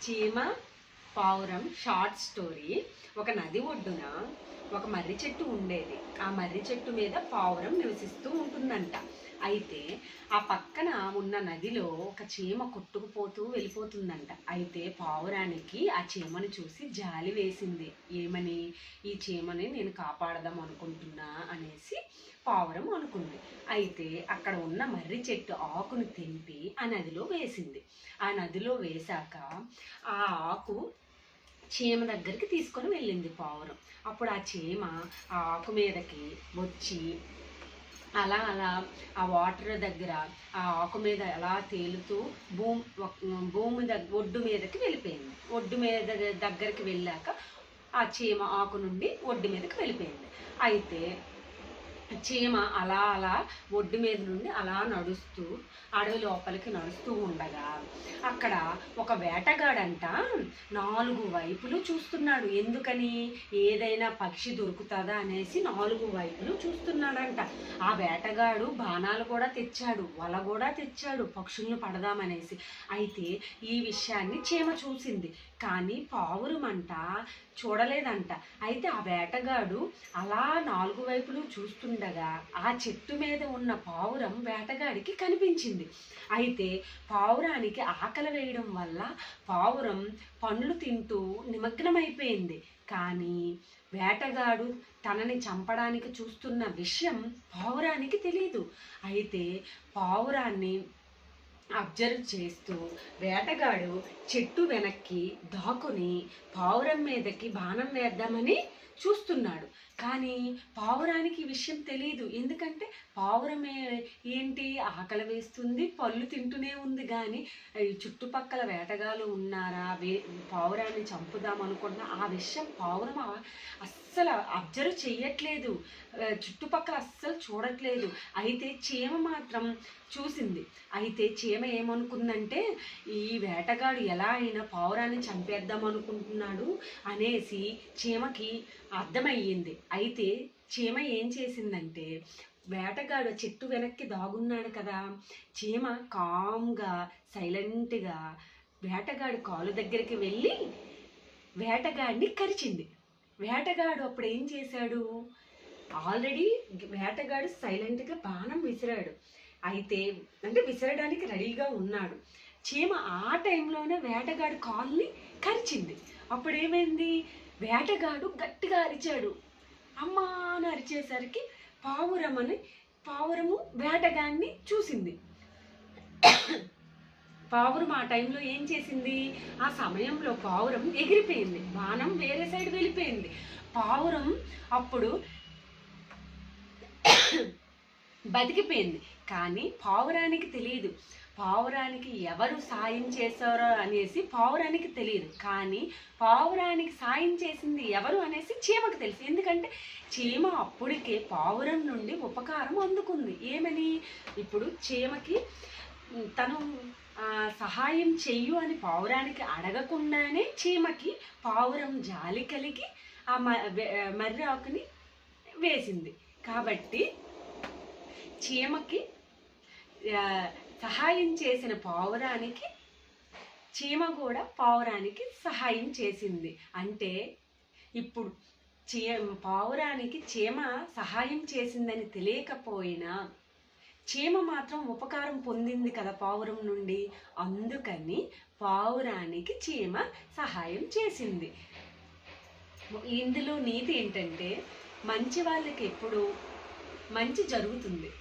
చీమ పావురం short story. ఒక నది ఒడ్డున ఒక మర్రి చెట్టు ఉండేది. ఆ మర్రి చెట్టు మీద పావురం నివసిస్తూ ఉంటుందంట. అయితే ఆ పక్కన ఉన్న నదిలో ఒక చీమ కొట్టుకుపోతూ వెళ్ళిపోతుందంట. అయితే పావురానికి ఆ చీమను చూసి జాలి వేసింది. ఏమని? ఈ చీమని నేను కాపాడదాం అనుకుంటున్నా అనేసి పావురం అనుకుంది. అయితే అక్కడ ఉన్న మర్రి చెట్టు ఆకును తెంపి ఆ నదిలో వేసింది. ఆ నదిలో వేశాక ఆ ఆకు చీమ దగ్గరికి తీసుకొని వెళ్ళింది పావురం. అప్పుడు ఆ చీమ ఆ ఆకు మీదకి వచ్చి అలా అలా ఆ వాటర్ దగ్గర ఆ ఆకు మీద ఎలా తేలుతూ భూమి ఒడ్డు మీదకి వెళ్ళిపోయింది. ఒడ్డు మీద దగ్గరికి వెళ్ళాక ఆ చీమ ఆకు నుండి ఒడ్డు మీదకి వెళ్ళిపోయింది. అయితే చీమ అలా అలా ఒడ్డు మీద నుండి అలా నడుస్తూ అడవి లోపలికి నడుస్తూ ఉండగా అక్కడ ఒక వేటగాడంట 4 వైపులు చూస్తున్నాడు. ఎందుకని? ఏదైనా పక్షి దొరుకుతుందా అనేసి 4 వైపులు చూస్తున్నాడంట. ఆ వేటగాడు బాణాలు కూడా తెచ్చాడు, వల కూడా తెచ్చాడు పక్షులను పడదామనేసి. అయితే ఈ విషయాన్ని చీమ చూసింది, కానీ పావురమంట చూడలేదంట. అయితే ఆ వేటగాడు అలా 4 వైపులు చూస్తుండగా ఆ చెట్టు మీద ఉన్న పావురం వేటగాడికి కనిపించింది. అయితే పావురానికి ఆకలి వేయడం వల్ల పావురం పండ్లు తింటూ నిమగ్నమైపోయింది. కానీ వేటగాడు తనని చంపడానికి చూస్తున్న విషయం పావురానికి తెలియదు. అయితే పావురాన్ని అబ్జర్వ్ చేస్తూ వేటగాడు చెట్టు వెనక్కి దాక్కుని పావురం మీదకి బాణం వేద్దామని చూస్తున్నాడు. కానీ పావురానికి ఈ విషయం తెలియదు. ఎందుకంటే పావురం ఏంటి, ఆకలి వేస్తుంది, పళ్ళు తింటూనే ఉంది. కానీ చుట్టుపక్కల వేటగాళ్ళు ఉన్నారా, పావురాన్ని చంపుదాం అనుకున్నా ఆ విషయం పావురం అస్సలు అబ్జర్వ్ చెయ్యట్లేదు, చుట్టుపక్కల అస్సలు చూడట్లేదు. అయితే చీమ మాత్రం చూసింది. అయితే చీమ ఏమనుకుందంటే, ఈ వేటగాడు ఎలా అయినా పావురాన్ని చంపేద్దాం అనుకుంటున్నాడు అనేసి చీమకి అర్థమయ్యింది. అయితే చీమ ఏం చేసిందంటే, వేటగాడు చెట్టు వెనక్కి దాగున్నాడు కదా, చీమ కామ్గా సైలెంట్గా వేటగాడు కాలు దగ్గరికి వెళ్ళి వేటగాడిని కరిచింది. వేటగాడు అప్పుడు ఏం చేశాడు, ఆల్రెడీ వేటగాడు సైలెంట్గా బాణం విసిరాడు. అయితే అంటే విసరడానికి రెడీగా ఉన్నాడు. చీమ ఆ టైంలోనే వేటగాడు కాల్ని కరిచింది. అప్పుడు ఏమైంది, వేటగాడు గట్టిగా అరిచాడు. అమ్మా అని అరిచేసరికి పావురము వేటగాడిని చూసింది. పావురం ఆ టైంలో ఏం చేసింది, ఆ సమయంలో పావురం ఎగిరిపోయింది, బాణం వేరే సైడ్ వెళ్ళిపోయింది. పావురం అప్పుడు బతికిపోయింది. కానీ పావురానికి తెలియదు, పావురానికి ఎవరు సాయం చేశారో అనేసి పావురానికి తెలియదు. కానీ పావురానికి సాయం చేసింది ఎవరు అనేసి చీమకు తెలుసు. ఎందుకంటే చీమ అప్పటికే పావురం నుండి ఉపకారం అందుకుంది. ఏమని? ఇప్పుడు చీమకి తను సహాయం చెయ్యు అని పావురానికి అడగకుండానే చీమకి పావురం జాలి కలిగి ఆ మర్రి ఆకుని వేసింది. కాబట్టి చీమకి సహాయం చేసిన పావురానికి చీమ కూడా పావురానికి సహాయం చేసింది. అంటే ఇప్పుడు పావురానికి చీమ సహాయం చేసిందని తెలియకపోయినా చీమ మాత్రం ఉపకారం పొందింది కదా పావురం నుండి. అందుకని పావురానికి చీమ సహాయం చేసింది. ఇందులో నీతి ఏంటంటే, మంచి వాళ్ళకి ఎప్పుడు మంచి జరుగుతుంది.